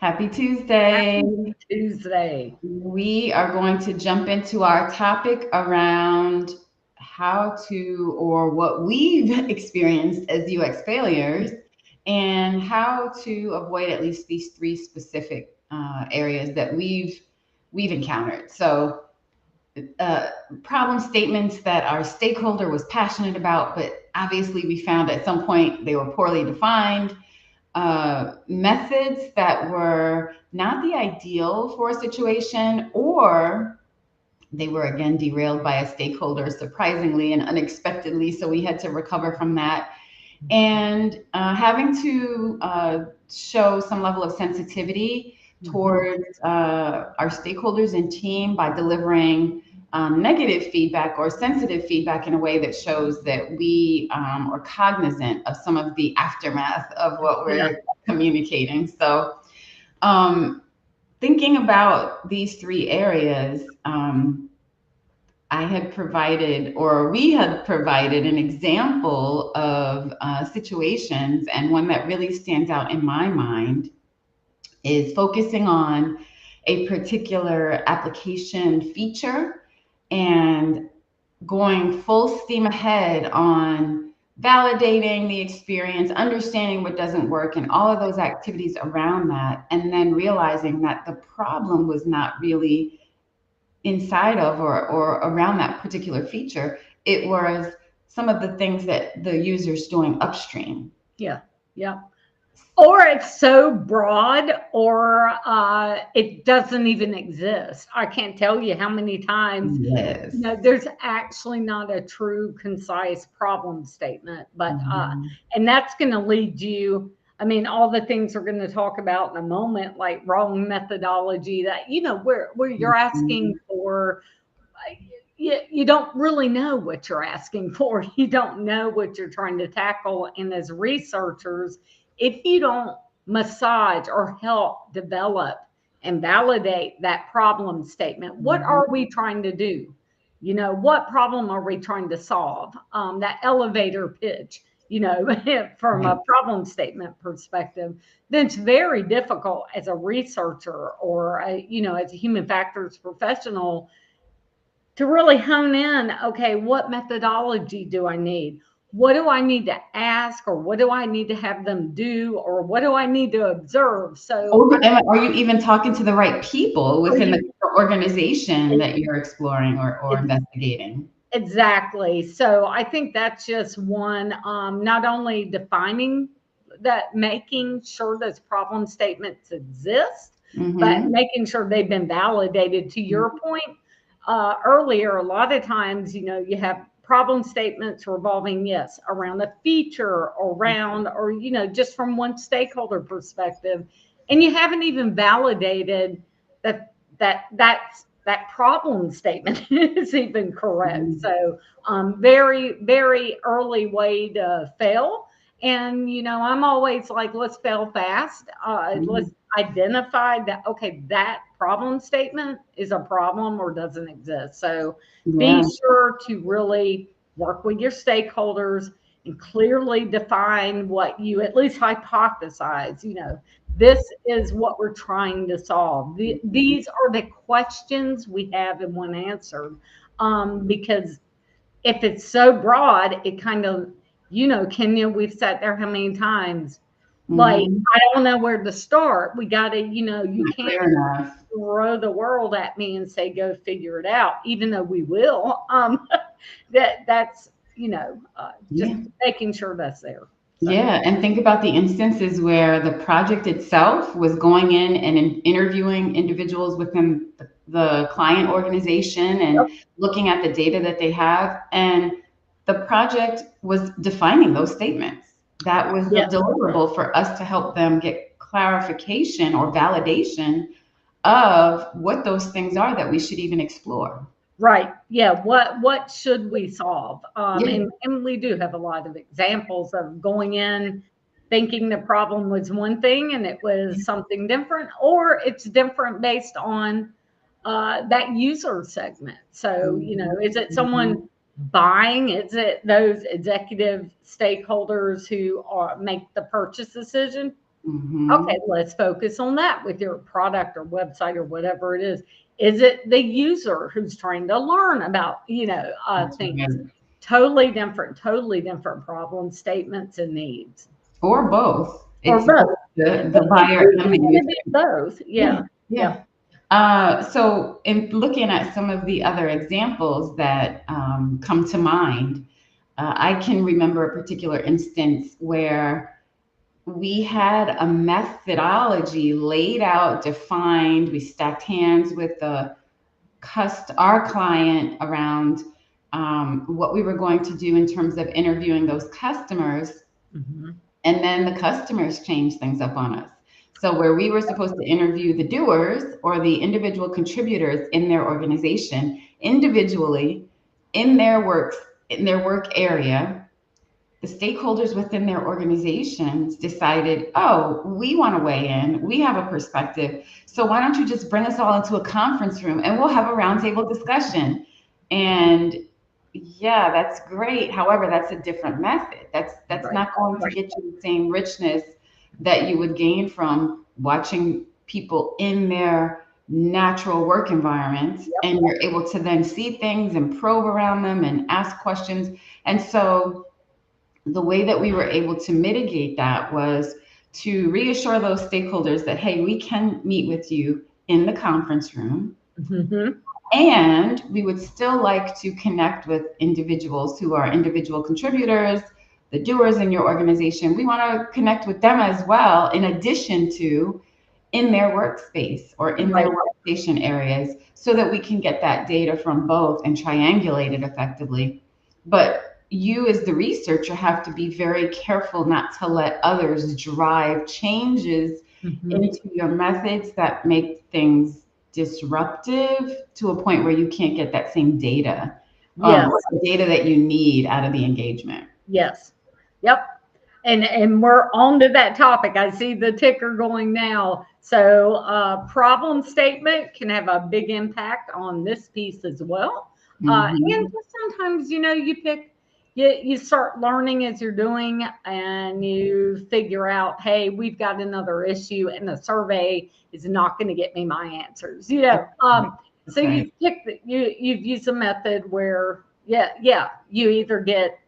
Happy Tuesday. Happy Tuesday. We are going to jump into our topic around how to, or what we've experienced as UX failures, and how to avoid at least these three specific areas that we've encountered. So, uh, problem statements that our stakeholder was passionate about, but obviously we found at some point they were poorly defined, methods that were not the ideal for a situation, or they were again derailed by a stakeholder surprisingly and unexpectedly. So we had to recover from that. And having to show some level of sensitivity towards our stakeholders and team by delivering negative feedback or sensitive feedback in a way that shows that we are cognizant of some of the aftermath of what Yeah. we're communicating. So, um, thinking about these three areas, I had provided, or we had provided, an example of situations, and one that really stands out in my mind is focusing on a particular application feature and going full steam ahead on validating the experience, understanding what doesn't work, and all of those activities around that, and then realizing that the problem was not really inside of or around that particular feature. It was some of the things that the user's doing upstream. Yeah. Yeah. Or it's so broad, or it doesn't even exist. I can't tell you how many times, Yes. there's actually not a true, concise problem statement. But, Mhm. and that's going to lead you. I mean, all the things we're going to talk about in a moment, like wrong methodology, that, where you're asking Mhm. for, you don't really know what you're asking for. You don't know what you're trying to tackle. And as researchers, if you don't massage or help develop and validate that problem statement, what are Mhm. we trying to do? What problem are we trying to solve? That elevator pitch, from Right. a problem statement perspective, then it's very difficult as a researcher or, as a human factors professional to really hone in. Okay, what methodology do I need? What do I need to ask, or what do I need to have them do, or what do I need to observe? So, Or are you even talking to the right people are within the you organization that you're exploring or ex- investigating? exactly? So, I think that's just one. Not only defining that, making sure those problem statements exist, but Mm-hmm. making sure they've been validated. To your point, earlier, a lot of times, you have problem statements revolving, yes, around a feature, or around, or, just from one stakeholder perspective. And you haven't even validated that problem statement is even correct. Mhm. So, very, very early way to fail. And, I'm always like, let's fail fast. Mhm. Let's identify that, okay, that problem statement is a problem or doesn't exist. So be Yeah. sure to really work with your stakeholders and clearly define what you at least hypothesize. This is what we're trying to solve. These are the questions we have and want answered. Because if it's so broad, it kind of, Kenya, we've sat there how many times? Like, Mhm. I don't know where to start. We got to, you Not can't clear enough. throw the world at me and say, go figure it out, even though we will. That's, just Yeah. making sure that's there. So, Yeah, and think about the instances where the project itself was going in and interviewing individuals within the client organization and yep, looking at the data that they have. And the project was defining those statements. That was the yeah. deliverable for us to help them get clarification or validation of what those things are that we should even explore. Right. Yeah. What should we solve? Yeah. And we do have a lot of examples of going in thinking the problem was one thing and it was something different, or it's different based on that user segment. So, Mhm. is it someone Mhm. buying? Is it those executive stakeholders who make the purchase decision? Mm-hmm. Okay, let's focus on that with your product or website or whatever it is. Is it the user who's trying to learn about, That's things? right. Totally different problem statements and needs, Or both. or It's both both. the It's buyer and usually the going to user. be both. Yeah, Yeah. yeah. Yep. So, in looking at some of the other examples that come to mind, I can remember a particular instance where we had a methodology laid out, defined. We stacked hands with our client around what we were going to do in terms of interviewing those customers, Hmm. and then the customers changed things up on us. So where we were supposed to interview the doers or the individual contributors in their organization individually in their work area, the stakeholders within their organizations decided, oh, we want to weigh in. We have a perspective. So why don't you just bring us all into a conference room and we'll have a roundtable discussion? And yeah, that's great. However, that's a different method. That's Right. not going to Right. get you the same richness that you would gain from watching people in their natural work environments, Yep. and you're able to then see things and probe around them and ask questions. And so the way that we were able to mitigate that was to reassure those stakeholders that, hey, we can meet with you in the conference room, Hmm. and we would still like to connect with individuals who are individual contributors, the doers in your organization. We want to connect with them as well, in addition to in their workspace or in their Right. workstation areas, so that we can get that data from both and triangulate it effectively. But you, as the researcher, have to be very careful not to let others drive changes Hmm. into your methods that make things disruptive to a point where you can't get that same data, or Yes. the data that you need out of the engagement. Yes. Yep. And we're on to that topic. I see the ticker going now. So, problem statement can have a big impact on this piece as well. And Hmm. just sometimes, you start learning as you're doing, and you figure out, hey, we've got another issue, and the survey is not going to get me my answers. So That's right. you've used a method where, yeah, you either get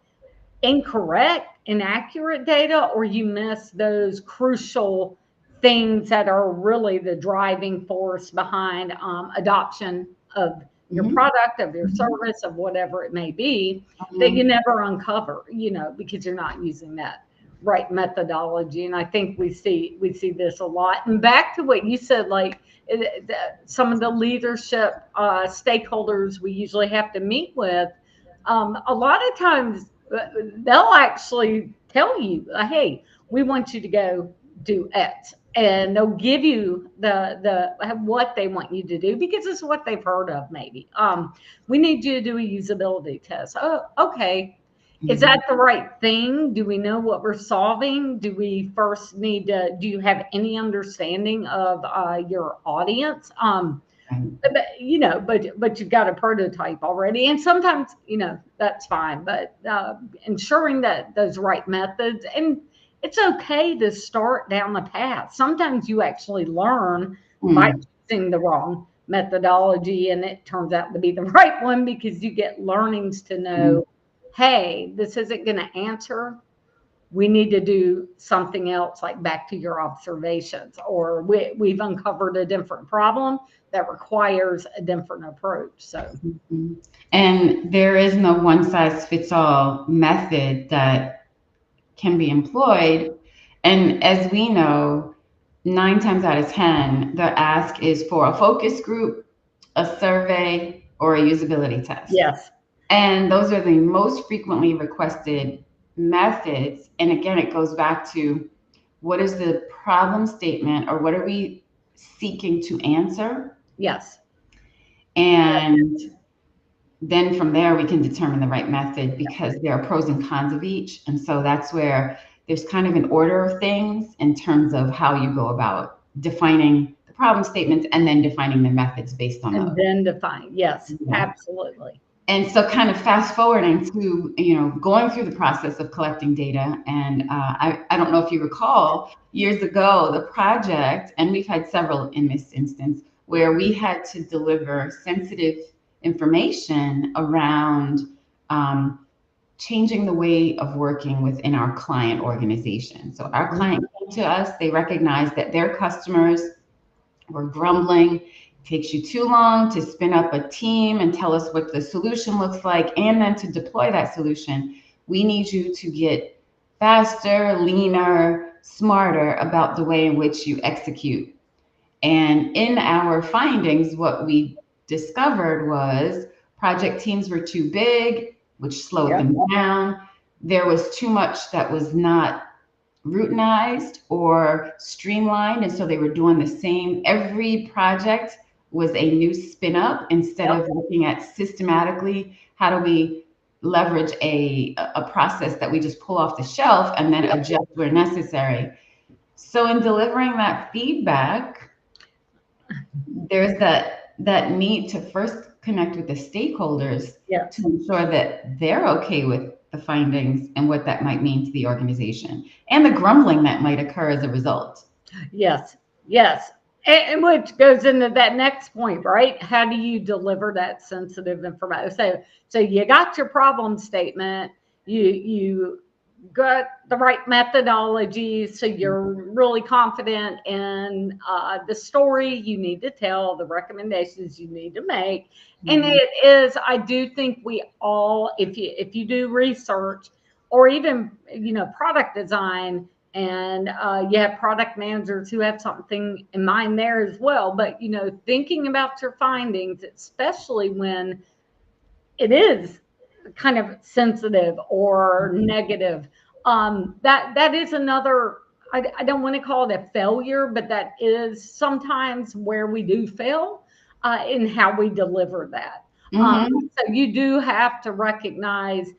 incorrect, inaccurate data, or you miss those crucial things that are really the driving force behind adoption of your Hmm. product, of your service, of whatever it may be, that you Hmm. never uncover, because you're not using that right methodology. And I think we see this a lot. And back to what you said, like some of the leadership stakeholders we usually have to meet with, a lot of times they'll actually tell you, hey, we want you to go do X. And they'll give you the what they want you to do because it's what they've heard of, maybe. We need you to do a usability test. Oh, okay. Is Hmm. that the right thing? Do we know what we're solving? Do we first need to, do you have any understanding of your audience? But you've got a prototype already, and sometimes that's fine. But ensuring that those right methods, and it's okay to start down the path. Sometimes you actually learn by Mm. using the wrong methodology, and it turns out to be the right one because you get learnings to Mm. know, hey, this isn't going to answer, we need to do something else, like back to your observations, or we've uncovered a different problem that requires a different approach. So, Mhm. And there is no one size fits all method that can be employed. And as we know, 9 times out of 10, the ask is for a focus group, a survey, or a usability test. yes, And those are the most frequently requested methods. And again, it goes back to, what is the problem statement, or what are we seeking to answer? yes, And then from there, we can determine the right method, because there are pros and cons of each. And so that's where there's kind of an order of things in terms of how you go about defining the problem statements and then defining the methods based on and those. then define. Yes, Yeah. absolutely. And so kind of fast forwarding to, going through the process of collecting data. And I don't know if you recall years ago, the project, and we've had several in this instance, where we had to deliver sensitive information around um, changing the way of working within our client organization. So our client came to us, they recognized that their customers were grumbling. It takes you too long to spin up a team and tell us what the solution looks like, and then to deploy that solution. We need you to get faster, leaner, smarter about the way in which you execute. And in our findings, what we discovered was project teams were too big, which slowed Yep. them down. There was too much that was not routinized or streamlined. And so they were doing the same. Every project was a new spin up instead Yep. of looking at systematically how do we leverage a process that we just pull off the shelf and then Yep. adjust where necessary. So in delivering that feedback, there's that need to first connect with the stakeholders Yes. to ensure that they're okay with the findings and what that might mean to the organization and the grumbling that might occur as a result. Yes. Yes. And which goes into that next point, right? How do you deliver that sensitive information? So you got your problem statement, you got the right methodology, so you're really confident in the story you need to tell, the recommendations you need to make. And Mhm. it is, I do think we all, if you do research or even product design, and you have product managers who have something in mind there as well. But thinking about your findings, especially when it is kind of sensitive or negative, that is another. I don't want to call it a failure, but that is sometimes where we do fail in how we deliver that. Mhm. So you do have to recognize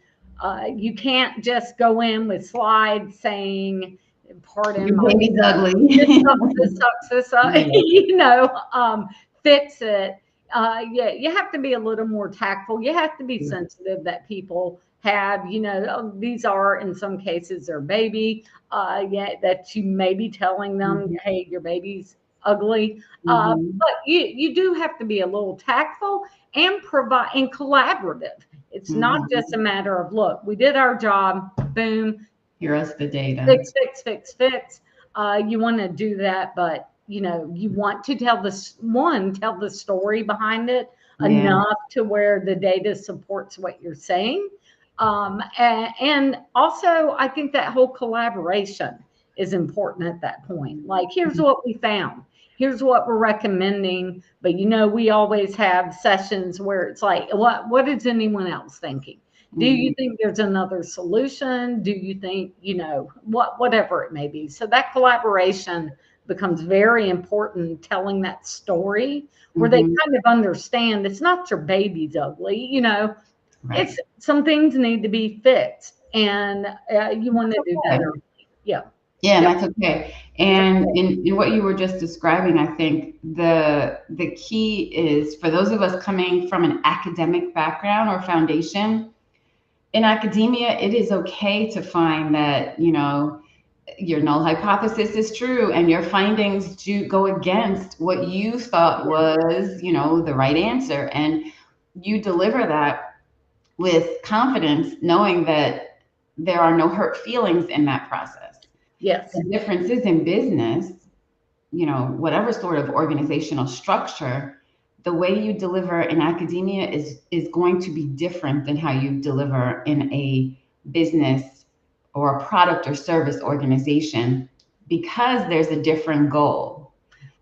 you can't just go in with slides saying, pardon Your my, baby's this ugly. sucks, this sucks, this sucks, Yeah. fix it. Yeah, you have to be a little more tactful. You have to be Yeah. sensitive that people have, these are in some cases their baby. Yeah, that you may be telling them, Mhm. hey, your baby's ugly. Mhm. But you do have to be a little tactful and provide and collaborative. It's not just a Mhm. matter of, look, we did our job, boom, Here is the data. fix, fix, fix, fix. You want to do that, but you want to tell the story behind it Yeah. enough to where the data supports what you're saying. And also, I think that whole collaboration is important at that point. Like, here's what we found. Here's what we're recommending. But we always have sessions where it's like, what is anyone else thinking? Do you Mhm. think there's another solution? Do you think, whatever it may be? So that collaboration becomes very important, telling that story where they Mhm. kind of understand it's not your baby's ugly, it's Right. some things need to be fixed, and you want to do that Okay. early. Yeah. Yeah, and Yep. that's okay. And in what you were just describing, I think the key is for those of us coming from an academic background or foundation, in academia, it is okay to find that, your null hypothesis is true and your findings do go against what you thought Yeah. was, the right answer. And you deliver that with confidence, knowing that there are no hurt feelings in that process. Yes. The difference is in business, whatever sort of organizational structure, the way you deliver in academia is going to be different than how you deliver in a business or a product or service organization because there's a different goal.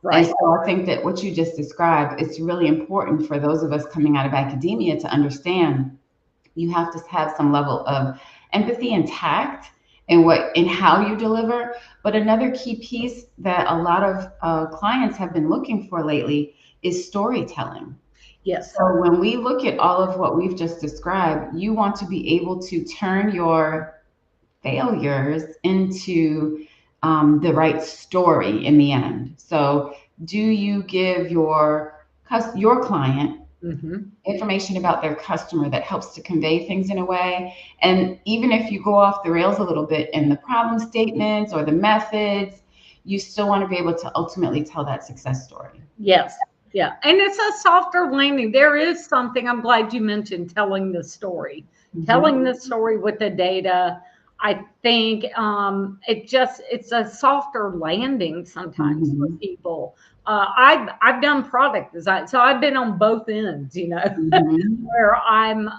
And Right. so I think that what you just described, it's really important for those of us coming out of academia to understand you have to have some level of empathy and tact in how you deliver. But another key piece that a lot of clients have been looking for lately is storytelling. Yes. So when we look at all of what we've just described, you want to be able to turn your failures into the right story in the end. So do you give your client Hmm. information about their customer that helps to convey things in a way. And even if you go off the rails a little bit in the problem statements or the methods, you still want to be able to ultimately tell that success story. Yes. Yeah. And it's a softer landing. There is something, I'm glad you mentioned telling the story. Telling Mhm. the story with the data. I think it's a softer landing sometimes for Mhm. people. I've done product design, so I've been on both ends, Mhm. where I'm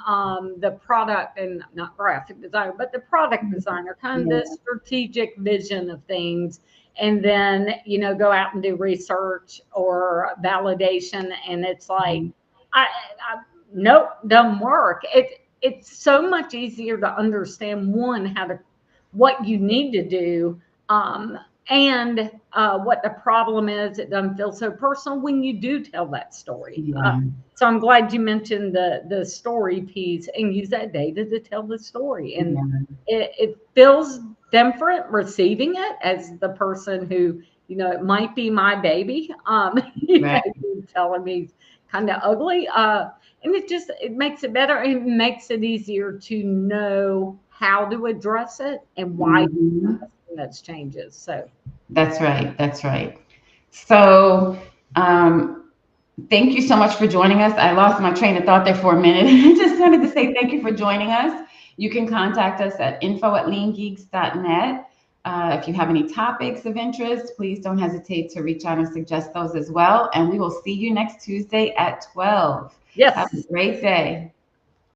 the product and not graphic designer, but the product designer, kind of the Yeah. strategic vision of things, and then go out and do research or validation, and it's like Mhm. I nope, doesn't work. It's so much easier to understand one how to what you need to do, and what the problem is. It doesn't feel so personal when you do tell that story. Yeah. So I'm glad you mentioned the story piece and use that data to tell the story. And Yeah. it feels different receiving it as the person who, it might be my baby. Right. You're telling me kind of ugly. And it makes it better. It makes it easier to know how to address it and why Mhm. that's changes. So That's right. That's right. So, thank you so much for joining us. I lost my train of thought there for a minute. I just wanted to say thank you for joining us. You can contact us at info@leangeeks.net. If you have any topics of interest, please don't hesitate to reach out and suggest those as well. And we will see you next Tuesday at 12. Have a yes. great day.